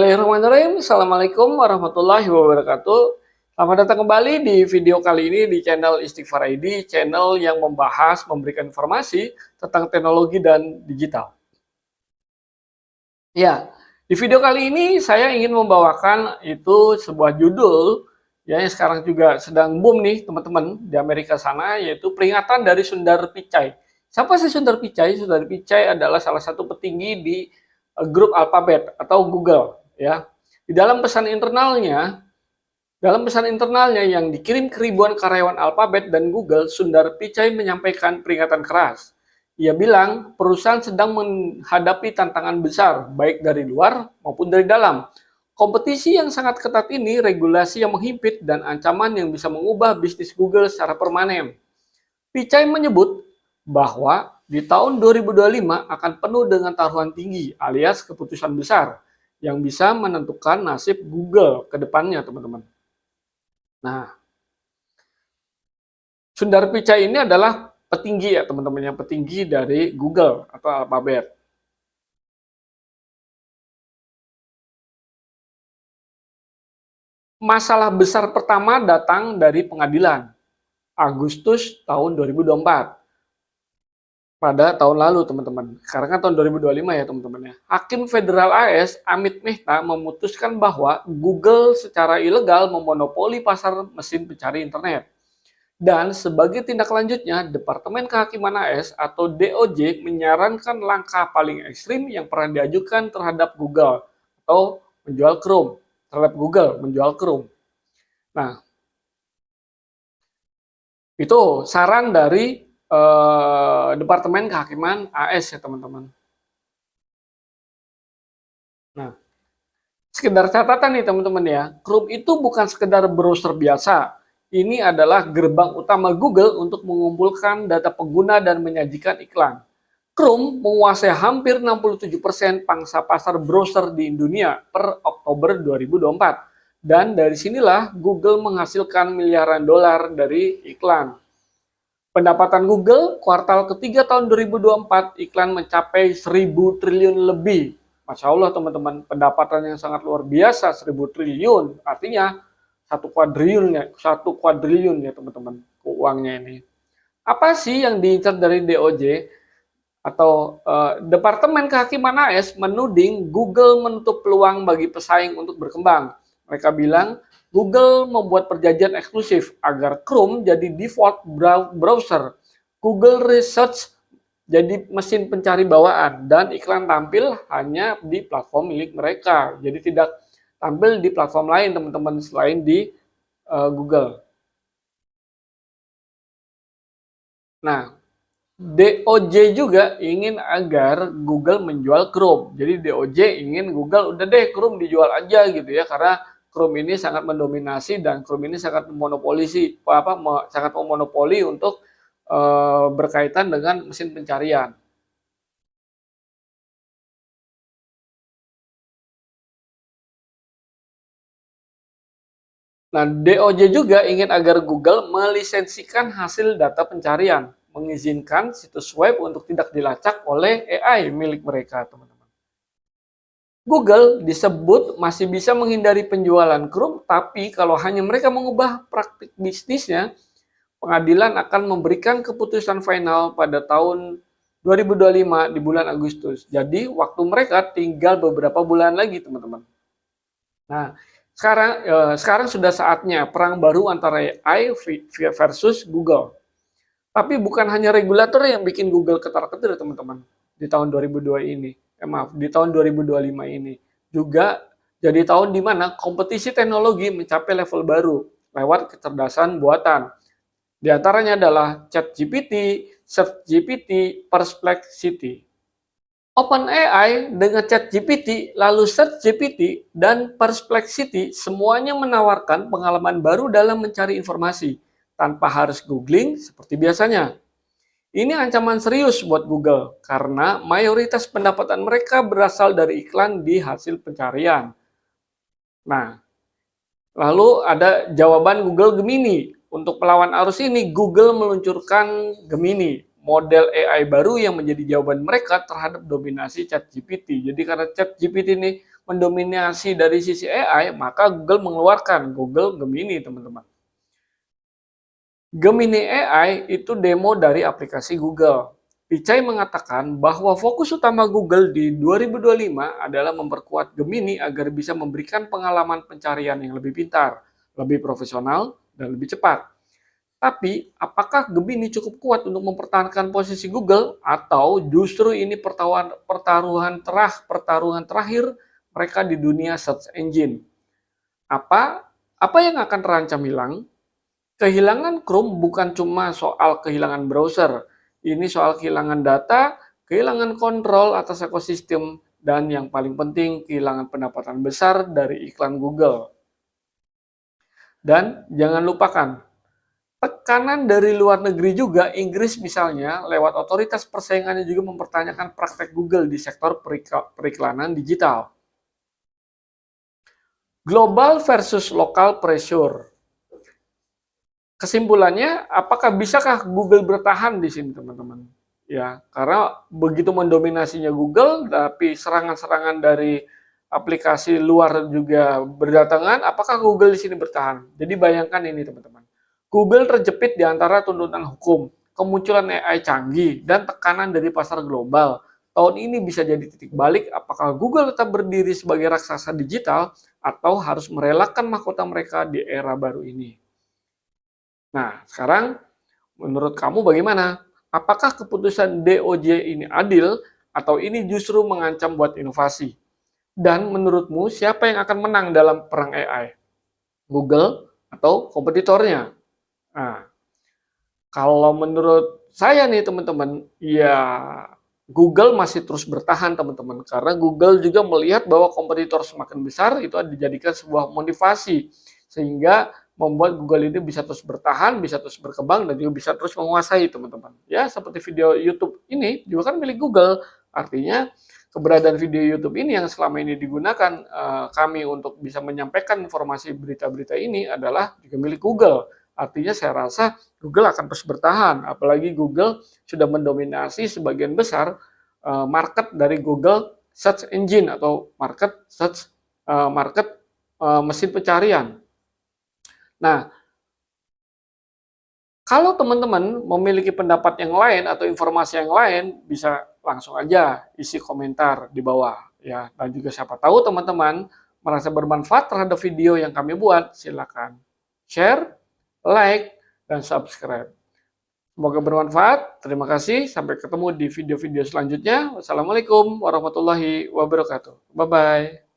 Bismillahirrahmanirrahim. Assalamualaikum warahmatullahi wabarakatuh. Selamat datang kembali di video kali ini di channel Istighfar ID, channel yang memberikan informasi tentang teknologi dan digital. Ya, di video kali ini saya ingin membawakan itu sebuah judul ya yang sekarang juga sedang boom nih teman-teman di Amerika sana, yaitu peringatan dari Sundar Pichai. Siapa sih Sundar Pichai? Sundar Pichai adalah salah satu petinggi di grup Alphabet atau Google ya. Di dalam pesan internalnya yang dikirim ke ribuan karyawan Alphabet dan Google, Sundar Pichai menyampaikan peringatan keras. Ia bilang perusahaan sedang menghadapi tantangan besar, baik dari luar maupun dari dalam. Kompetisi yang sangat ketat ini, regulasi yang menghimpit, dan ancaman yang bisa mengubah bisnis Google secara permanen. Pichai menyebut bahwa di tahun 2025 akan penuh dengan taruhan tinggi alias keputusan besar yang bisa menentukan nasib Google ke depannya, teman-teman. Nah, Sundar Pichai ini adalah petinggi ya teman-teman, yang petinggi dari Google atau Alphabet. Masalah besar pertama datang dari pengadilan Agustus tahun 2024. Pada tahun lalu teman-teman. Sekarang kan tahun 2025 ya teman-teman ya. Hakim Federal AS Amit Mehta memutuskan bahwa Google secara ilegal memonopoli pasar mesin pencari internet. Dan sebagai tindak lanjutnya, Departemen Kehakiman AS atau DOJ menyarankan langkah paling ekstrim yang pernah diajukan terhadap Google atau menjual Chrome, terhadap Google menjual Chrome. Nah, itu saran dari Departemen Kehakiman AS ya teman-teman. Nah, sekedar catatan nih teman-teman ya, Chrome itu bukan sekedar browser biasa. Ini adalah gerbang utama Google untuk mengumpulkan data pengguna dan menyajikan iklan. Chrome menguasai hampir 67% pangsa pasar browser di dunia per Oktober 2024. Dan dari sinilah Google menghasilkan miliaran dolar dari iklan. Pendapatan Google kuartal ketiga tahun 2024 iklan mencapai 1.000 triliun lebih. Masya Allah teman-teman, pendapatan yang sangat luar biasa, 1.000 triliun. Artinya 1 kuadriliun ya teman-teman uangnya ini. Apa sih yang diincar dari DOJ atau Departemen Kehakiman AS menuding Google menutup peluang bagi pesaing untuk berkembang. Mereka bilang Google membuat perjanjian eksklusif agar Chrome jadi default browser, Google Research jadi mesin pencari bawaan, dan iklan tampil hanya di platform milik mereka. Jadi tidak tampil di platform lain teman-teman selain di Google. Nah, DOJ juga ingin agar Google menjual Chrome. Jadi DOJ ingin Google udah deh Chrome dijual aja gitu ya, karena Chrome ini sangat mendominasi dan Chrome ini sangat sangat memonopoli untuk berkaitan dengan mesin pencarian. Nah, DOJ juga ingin agar Google melisensikan hasil data pencarian, mengizinkan situs web untuk tidak dilacak oleh AI milik mereka, teman-teman. Google disebut masih bisa menghindari penjualan Chrome, tapi kalau hanya mereka mengubah praktik bisnisnya, pengadilan akan memberikan keputusan final pada tahun 2025 di bulan Agustus. Jadi waktu mereka tinggal beberapa bulan lagi, teman-teman. Nah, sekarang sudah saatnya perang baru antara AI versus Google. Tapi bukan hanya regulator yang bikin Google ketar-ketir, teman-teman, di tahun 2002 ini. Di tahun 2025 ini. Juga jadi tahun di mana kompetisi teknologi mencapai level baru lewat kecerdasan buatan. Di antaranya adalah ChatGPT, SearchGPT, Perplexity. OpenAI dengan ChatGPT, lalu SearchGPT, dan Perplexity semuanya menawarkan pengalaman baru dalam mencari informasi tanpa harus googling seperti biasanya. Ini ancaman serius buat Google karena mayoritas pendapatan mereka berasal dari iklan di hasil pencarian. Nah, lalu ada jawaban Google Gemini. Untuk melawan arus ini, Google meluncurkan Gemini, model AI baru yang menjadi jawaban mereka terhadap dominasi ChatGPT. Jadi karena ChatGPT ini mendominasi dari sisi AI, maka Google mengeluarkan Google Gemini, teman-teman. Gemini AI itu demo dari aplikasi Google. Pichai mengatakan bahwa fokus utama Google di 2025 adalah memperkuat Gemini agar bisa memberikan pengalaman pencarian yang lebih pintar, lebih profesional, dan lebih cepat. Tapi, apakah Gemini cukup kuat untuk mempertahankan posisi Google atau justru ini pertaruhan terakhir mereka di dunia search engine? Apa yang akan terancam hilang? Kehilangan Chrome bukan cuma soal kehilangan browser, ini soal kehilangan data, kehilangan kontrol atas ekosistem, dan yang paling penting kehilangan pendapatan besar dari iklan Google. Dan jangan lupakan, tekanan dari luar negeri juga, Inggris misalnya, lewat otoritas persaingannya juga mempertanyakan praktek Google di sektor periklanan digital. Global versus local pressure. Kesimpulannya, apakah bisakah Google bertahan di sini, teman-teman? Ya, karena begitu mendominasinya Google, tapi serangan-serangan dari aplikasi luar juga berdatangan, apakah Google di sini bertahan? Jadi bayangkan ini, teman-teman. Google terjepit di antara tuntutan hukum, kemunculan AI canggih, dan tekanan dari pasar global. Tahun ini bisa jadi titik balik apakah Google tetap berdiri sebagai raksasa digital atau harus merelakan mahkota mereka di era baru ini. Nah, sekarang menurut kamu bagaimana? Apakah keputusan DOJ ini adil atau ini justru mengancam buat inovasi? Dan menurutmu siapa yang akan menang dalam perang AI? Google atau kompetitornya? Nah, kalau menurut saya nih teman-teman, ya Google masih terus bertahan teman-teman. Karena Google juga melihat bahwa kompetitor semakin besar itu dijadikan sebuah motivasi. Sehingga membuat Google ini bisa terus bertahan, bisa terus berkembang, dan juga bisa terus menguasai teman-teman. Ya, seperti video YouTube ini juga kan milik Google. Artinya keberadaan video YouTube ini yang selama ini digunakan kami untuk bisa menyampaikan informasi berita-berita ini adalah juga milik Google. Artinya saya rasa Google akan terus bertahan, apalagi Google sudah mendominasi sebagian besar market dari Google Search Engine atau market mesin pencarian. Nah, kalau teman-teman memiliki pendapat yang lain atau informasi yang lain, bisa langsung aja isi komentar di bawah ya. Dan juga siapa tahu teman-teman merasa bermanfaat terhadap video yang kami buat, silakan share, like, dan subscribe. Semoga bermanfaat. Terima kasih. Sampai ketemu di video-video selanjutnya. Wassalamualaikum warahmatullahi wabarakatuh. Bye-bye.